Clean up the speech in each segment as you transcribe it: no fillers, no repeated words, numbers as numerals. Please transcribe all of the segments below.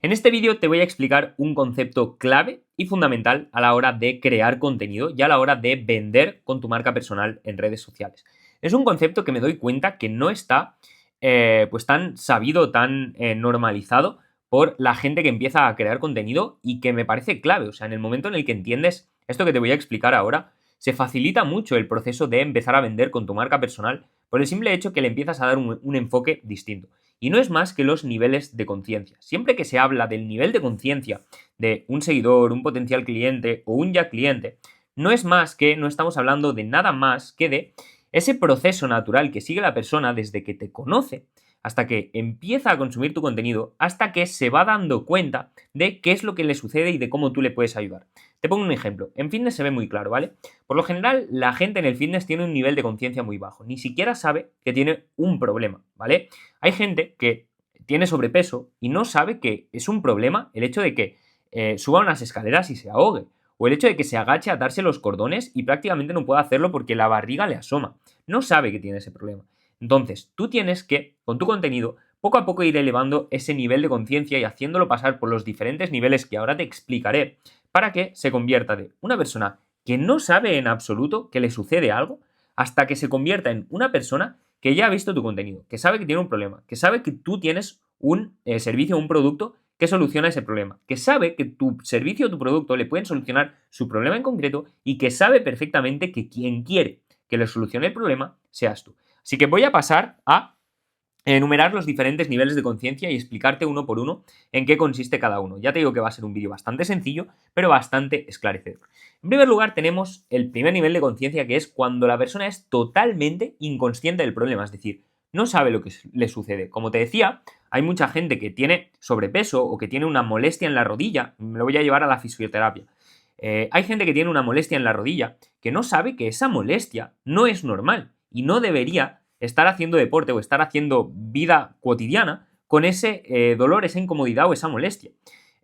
En este vídeo te voy a explicar un concepto clave y fundamental a la hora de crear contenido y a la hora de vender con tu marca personal en redes sociales. Es un concepto que me doy cuenta que no está pues tan sabido, tan normalizado por la gente que empieza a crear contenido y que me parece clave. O sea, en el momento en el que entiendes esto que te voy a explicar ahora, se facilita mucho el proceso de empezar a vender con tu marca personal por el simple hecho que le empiezas a dar un enfoque distinto. Y no es más que los niveles de conciencia. Siempre que se habla del nivel de conciencia de un seguidor, un potencial cliente o un ya cliente, no es más que, no estamos hablando de nada más que de ese proceso natural que sigue la persona desde que te conoce hasta que empieza a consumir tu contenido, hasta que se va dando cuenta de qué es lo que le sucede y de cómo tú le puedes ayudar. Te pongo un ejemplo. En fitness se ve muy claro, ¿vale? Por lo general, la gente en el fitness tiene un nivel de conciencia muy bajo. Ni siquiera sabe que tiene un problema, ¿vale? Hay gente que tiene sobrepeso y no sabe que es un problema el hecho de que suba unas escaleras y se ahogue. O el hecho de que se agache a atarse los cordones y prácticamente no pueda hacerlo porque la barriga le asoma. No sabe que tiene ese problema. Entonces, tú tienes que, con tu contenido, poco a poco ir elevando ese nivel de conciencia y haciéndolo pasar por los diferentes niveles que ahora te explicaré para que se convierta de una persona que no sabe en absoluto que le sucede algo hasta que se convierta en una persona que ya ha visto tu contenido, que sabe que tiene un problema, que sabe que tú tienes un servicio o un producto que soluciona ese problema, que sabe que tu servicio o tu producto le pueden solucionar su problema en concreto y que sabe perfectamente que quien quiere que le solucione el problema seas tú. Así que voy a pasar a enumerar los diferentes niveles de conciencia y explicarte uno por uno en qué consiste cada uno. Ya te digo que va a ser un vídeo bastante sencillo, pero bastante esclarecedor. En primer lugar, tenemos el primer nivel de conciencia, que es cuando la persona es totalmente inconsciente del problema, es decir, no sabe lo que le sucede. Como te decía, hay mucha gente que tiene sobrepeso o que tiene una molestia en la rodilla, me lo voy a llevar a la fisioterapia. Hay gente que tiene una molestia en la rodilla que no sabe que esa molestia no es normal y no debería estar haciendo deporte o estar haciendo vida cotidiana con ese dolor, esa incomodidad o esa molestia.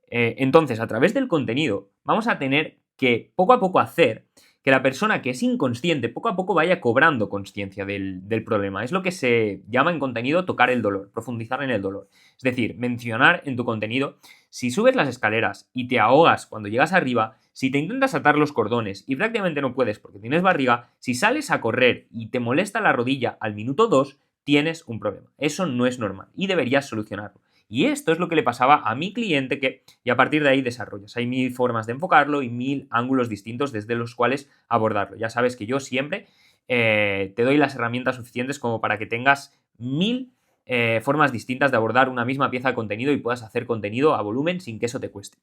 Entonces, a través del contenido, vamos a tener que poco a poco hacer que la persona que es inconsciente poco a poco vaya cobrando conciencia del problema. Es lo que se llama en contenido tocar el dolor, profundizar en el dolor. Es decir, mencionar en tu contenido, si subes las escaleras y te ahogas cuando llegas arriba, si te intentas atar los cordones y prácticamente no puedes porque tienes barriga, si sales a correr y te molesta la rodilla al minuto 2, tienes un problema. Eso no es normal y deberías solucionarlo. Y esto es lo que le pasaba a mi cliente y a partir de ahí desarrollas. Hay 1000 formas de enfocarlo y 1000 ángulos distintos desde los cuales abordarlo. Ya sabes que yo siempre te doy las herramientas suficientes como para que tengas 1000 formas distintas de abordar una misma pieza de contenido y puedas hacer contenido a volumen sin que eso te cueste.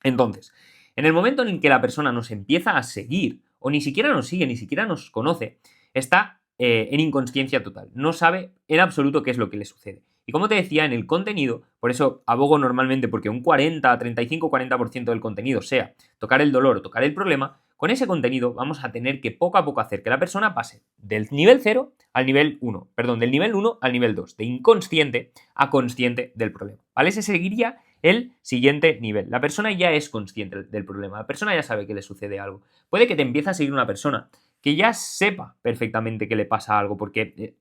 Entonces, en el momento en el que la persona nos empieza a seguir, o ni siquiera nos sigue, ni siquiera nos conoce, está en inconsciencia total. No sabe en absoluto qué es lo que le sucede. Y como te decía, en el contenido, por eso abogo normalmente porque un 40, 35, 40% del contenido sea tocar el dolor o tocar el problema, con ese contenido vamos a tener que poco a poco hacer que la persona pase del nivel 0 al nivel 1, perdón, del nivel 1 al nivel 2, de inconsciente a consciente del problema, ¿vale? Ese seguiría el siguiente nivel. La persona ya es consciente del problema, la persona ya sabe que le sucede algo. Puede que te empiece a seguir una persona que ya sepa perfectamente que le pasa algo, porque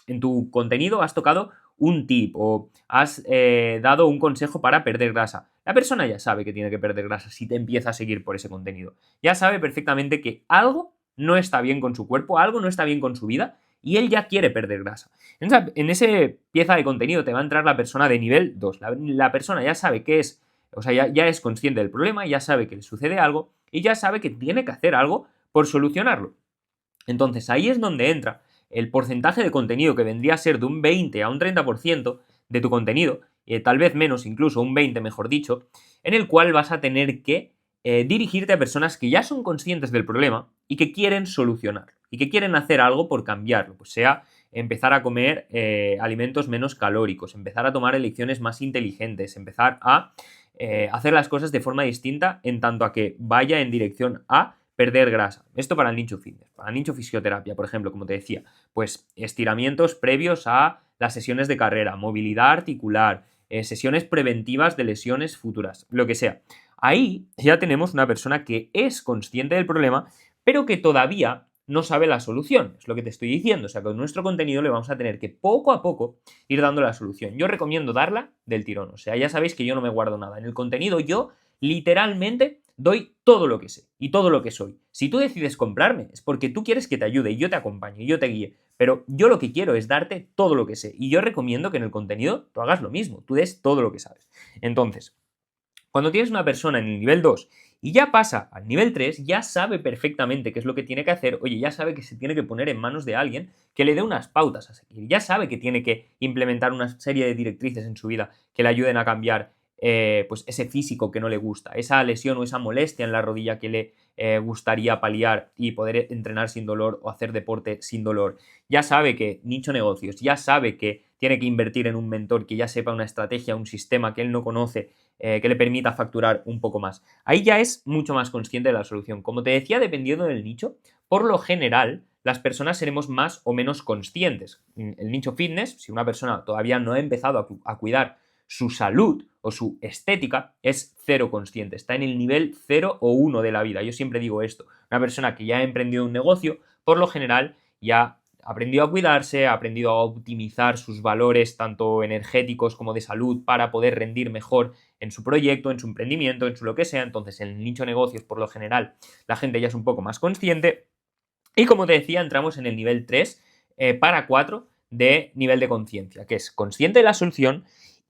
en tu contenido has tocado un tip o has dado un consejo para perder grasa. La persona ya sabe que tiene que perder grasa si te empieza a seguir por ese contenido. Ya sabe perfectamente que algo no está bien con su cuerpo, algo no está bien con su vida y él ya quiere perder grasa. En esa pieza de contenido te va a entrar la persona de nivel 2. La persona ya sabe que es, o sea, ya es consciente del problema, ya sabe que le sucede algo y ya sabe que tiene que hacer algo por solucionarlo. Entonces ahí es donde entra el porcentaje de contenido que vendría a ser de un 20 a un 30% de tu contenido, tal vez menos, incluso un 20 mejor dicho, en el cual vas a tener que dirigirte a personas que ya son conscientes del problema y que quieren solucionarlo y que quieren hacer algo por cambiarlo, pues sea empezar a comer alimentos menos calóricos, empezar a tomar elecciones más inteligentes, empezar a hacer las cosas de forma distinta en tanto a que vaya en dirección a perder grasa. Esto para el nicho fitness. Para el nicho fisioterapia, por ejemplo, como te decía, pues estiramientos previos a las sesiones de carrera, movilidad articular, sesiones preventivas de lesiones futuras, lo que sea. Ahí ya tenemos una persona que es consciente del problema, pero que todavía no sabe la solución, es lo que te estoy diciendo. O sea, con nuestro contenido le vamos a tener que poco a poco ir dando la solución. Yo recomiendo darla del tirón. O sea, ya sabéis que yo no me guardo nada. En el contenido yo literalmente doy todo lo que sé y todo lo que soy. Si tú decides comprarme es porque tú quieres que te ayude y yo te acompañe y yo te guíe. Pero yo lo que quiero es darte todo lo que sé. Y yo recomiendo que en el contenido tú hagas lo mismo. Tú des todo lo que sabes. Entonces, cuando tienes una persona en el nivel 2 y ya pasa al nivel 3, ya sabe perfectamente qué es lo que tiene que hacer, oye, ya sabe que se tiene que poner en manos de alguien que le dé unas pautas a seguir, ya sabe que tiene que implementar una serie de directrices en su vida que le ayuden a cambiar pues ese físico que no le gusta, esa lesión o esa molestia en la rodilla que le gustaría paliar y poder entrenar sin dolor o hacer deporte sin dolor. Ya sabe que nicho negocios, ya sabe que tiene que invertir en un mentor que ya sepa una estrategia, un sistema que él no conoce, que le permita facturar un poco más. Ahí ya es mucho más consciente de la solución. Como te decía, dependiendo del nicho, por lo general, las personas seremos más o menos conscientes. El nicho fitness, si una persona todavía no ha empezado a cuidar su salud o su estética, es cero consciente, está en el nivel 0 o 1 de la vida. Yo siempre digo esto, una persona que ya ha emprendido un negocio, por lo general ya ha aprendido a cuidarse, ha aprendido a optimizar sus valores tanto energéticos como de salud para poder rendir mejor en su proyecto, en su emprendimiento, en su lo que sea. Entonces, en el nicho negocios, por lo general, la gente ya es un poco más consciente. Y como te decía, entramos en el nivel 3 para 4 de nivel de conciencia, que es consciente de la solución.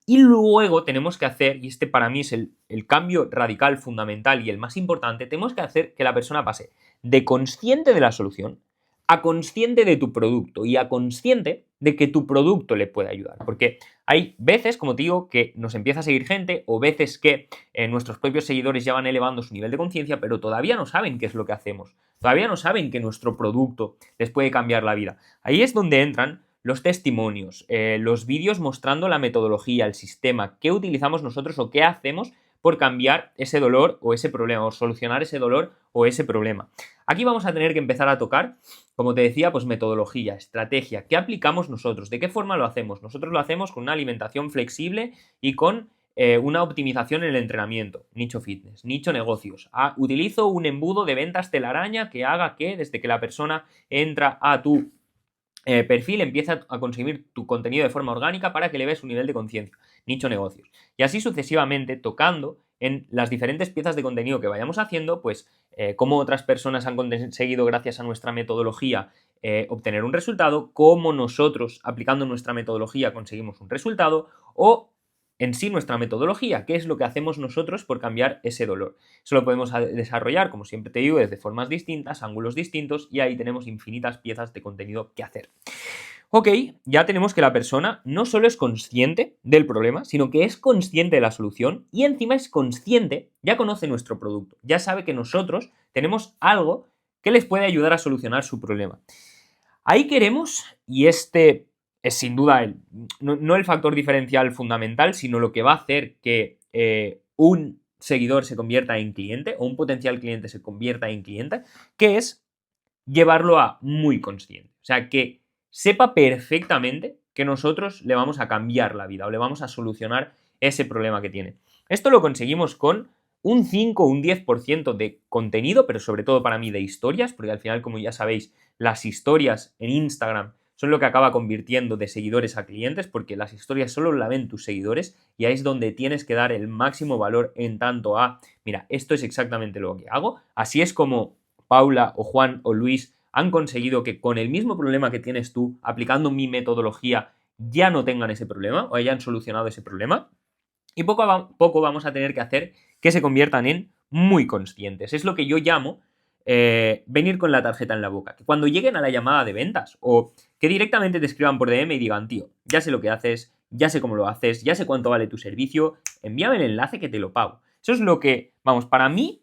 Y luego tenemos que hacer, y este para mí es el cambio radical, fundamental y el más importante, tenemos que hacer que la persona pase de consciente de la solución a consciente de tu producto y a consciente de que tu producto le puede ayudar. Porque hay veces, como te digo, que nos empieza a seguir gente o veces que nuestros propios seguidores ya van elevando su nivel de conciencia, pero todavía no saben qué es lo que hacemos. Todavía no saben que nuestro producto les puede cambiar la vida. Ahí es donde entran los testimonios, los vídeos mostrando la metodología, el sistema, qué utilizamos nosotros o qué hacemos por cambiar ese dolor o ese problema, o solucionar ese dolor o ese problema. Aquí vamos a tener que empezar a tocar, como te decía, pues metodología, estrategia, qué aplicamos nosotros, de qué forma lo hacemos. Nosotros lo hacemos con una alimentación flexible y con una optimización en el entrenamiento, nicho fitness, nicho negocios. Utilizo un embudo de ventas telaraña que haga que desde que la persona entra a tu perfil empieza a consumir tu contenido de forma orgánica para que le veas un nivel de conciencia, nicho negocios. Y así sucesivamente, tocando en las diferentes piezas de contenido que vayamos haciendo, pues cómo otras personas han conseguido gracias a nuestra metodología obtener un resultado, cómo nosotros aplicando nuestra metodología conseguimos un resultado o en sí nuestra metodología, qué es lo que hacemos nosotros por cambiar ese dolor. Eso lo podemos desarrollar, como siempre te digo, desde formas distintas, ángulos distintos y ahí tenemos infinitas piezas de contenido que hacer. Ok, ya tenemos que la persona no solo es consciente del problema, sino que es consciente de la solución y encima es consciente, ya conoce nuestro producto, ya sabe que nosotros tenemos algo que les puede ayudar a solucionar su problema. Ahí queremos, y este es sin duda no el factor diferencial fundamental, sino lo que va a hacer que un seguidor se convierta en cliente o un potencial cliente se convierta en cliente, que es llevarlo a muy consciente. O sea, que sepa perfectamente que nosotros le vamos a cambiar la vida o le vamos a solucionar ese problema que tiene. Esto lo conseguimos con un 5 o un 10% de contenido, pero sobre todo para mí de historias, porque al final, como ya sabéis, las historias en Instagram son lo que acaba convirtiendo de seguidores a clientes, porque las historias solo la ven tus seguidores y ahí es donde tienes que dar el máximo valor en tanto a, mira, esto es exactamente lo que hago, así es como Paula o Juan o Luis han conseguido que con el mismo problema que tienes tú, aplicando mi metodología, ya no tengan ese problema o hayan solucionado ese problema. Y poco a poco vamos a tener que hacer que se conviertan en muy conscientes. Es lo que yo llamo venir con la tarjeta en la boca. Que cuando lleguen a la llamada de ventas o que directamente te escriban por DM y digan, tío, ya sé lo que haces, ya sé cómo lo haces, ya sé cuánto vale tu servicio, envíame el enlace que te lo pago. Eso es lo que, vamos, para mí,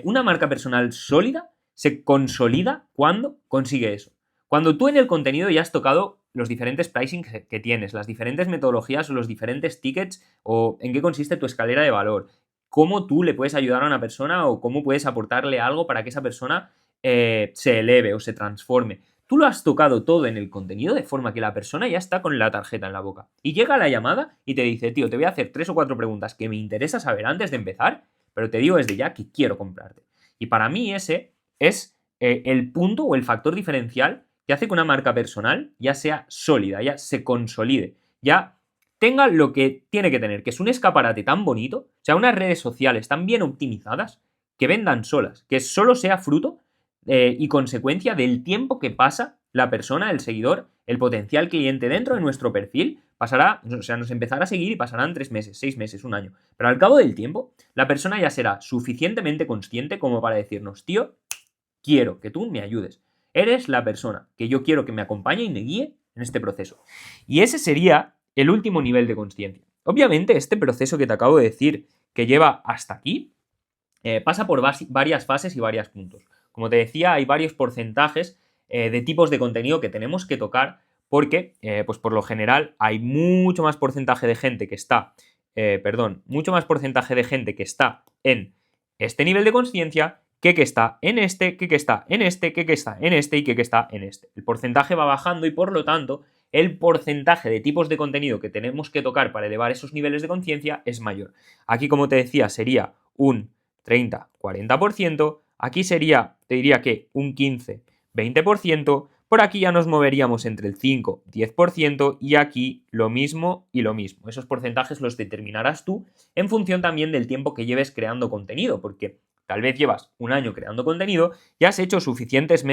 una marca personal sólida se consolida cuando consigue eso. Cuando tú en el contenido ya has tocado los diferentes pricing que tienes, las diferentes metodologías o los diferentes tickets o en qué consiste tu escalera de valor, cómo tú le puedes ayudar a una persona o cómo puedes aportarle algo para que esa persona se eleve o se transforme. Tú lo has tocado todo en el contenido de forma que la persona ya está con la tarjeta en la boca. Y llega la llamada y te dice, tío, te voy a hacer 3 o 4 preguntas que me interesa saber antes de empezar, pero te digo desde ya que quiero comprarte. Y para mí ese es el punto o el factor diferencial que hace que una marca personal ya sea sólida, ya se consolide, ya tenga lo que tiene que tener, que es un escaparate tan bonito, o sea, unas redes sociales tan bien optimizadas que vendan solas, que solo sea fruto y consecuencia del tiempo que pasa la persona, el seguidor, el potencial cliente dentro de nuestro perfil, pasará, o sea, nos empezará a seguir y pasarán 3 meses, 6 meses, un año. Pero al cabo del tiempo, la persona ya será suficientemente consciente como para decirnos, tío, quiero que tú me ayudes. Eres la persona que yo quiero que me acompañe y me guíe en este proceso. Y ese sería el último nivel de consciencia. Obviamente, este proceso que te acabo de decir, que lleva hasta aquí, pasa por varias fases y varios puntos. Como te decía, hay varios porcentajes de tipos de contenido que tenemos que tocar porque, pues por lo general, hay mucho más porcentaje de gente que está, mucho más porcentaje de gente que está en este nivel de conciencia que está en este, que está en este, que está en este y que está en este. El porcentaje va bajando y por lo tanto el porcentaje de tipos de contenido que tenemos que tocar para elevar esos niveles de conciencia es mayor. Aquí, como te decía, sería un 30-40%, aquí sería, te diría que un 15-20%, por aquí ya nos moveríamos entre el 5-10% y aquí lo mismo y lo mismo. Esos porcentajes los determinarás tú en función también del tiempo que lleves creando contenido, porque tal vez llevas un año creando contenido y has hecho suficientes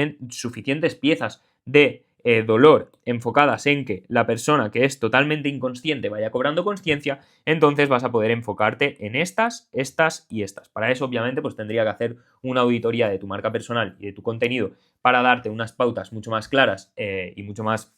piezas de dolor enfocadas en que la persona que es totalmente inconsciente vaya cobrando conciencia, entonces vas a poder enfocarte en estas, estas y estas. Para eso, obviamente, pues tendría que hacer una auditoría de tu marca personal y de tu contenido para darte unas pautas mucho más claras y mucho más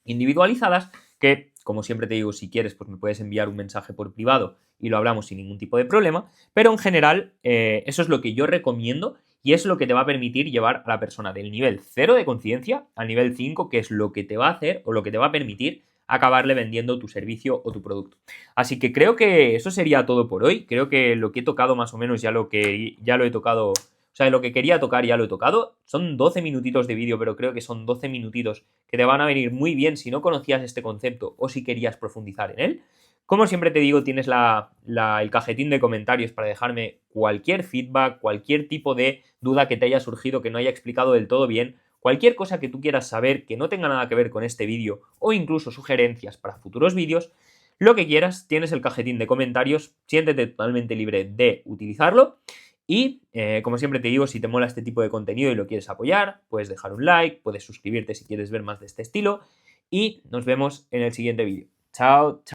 individualizadas que, como siempre te digo, si quieres, pues me puedes enviar un mensaje por privado y lo hablamos sin ningún tipo de problema, pero en general eso es lo que yo recomiendo y es lo que te va a permitir llevar a la persona del nivel 0 de conciencia al nivel 5, que es lo que te va a hacer o lo que te va a permitir acabarle vendiendo tu servicio o tu producto. Así que creo que eso sería todo por hoy. Creo que lo que he tocado más o menos ya lo he tocado, o sea, lo que quería tocar ya lo he tocado. Son 12 minutitos de vídeo, pero creo que son 12 minutitos que te van a venir muy bien si no conocías este concepto o si querías profundizar en él. Como siempre te digo, tienes el cajetín de comentarios para dejarme cualquier feedback, cualquier tipo de duda que te haya surgido, que no haya explicado del todo bien, cualquier cosa que tú quieras saber que no tenga nada que ver con este vídeo o incluso sugerencias para futuros vídeos, lo que quieras, tienes el cajetín de comentarios, siéntete totalmente libre de utilizarlo. Y como siempre te digo, si te mola este tipo de contenido y lo quieres apoyar, puedes dejar un like, puedes suscribirte si quieres ver más de este estilo y nos vemos en el siguiente vídeo. Chao, chao.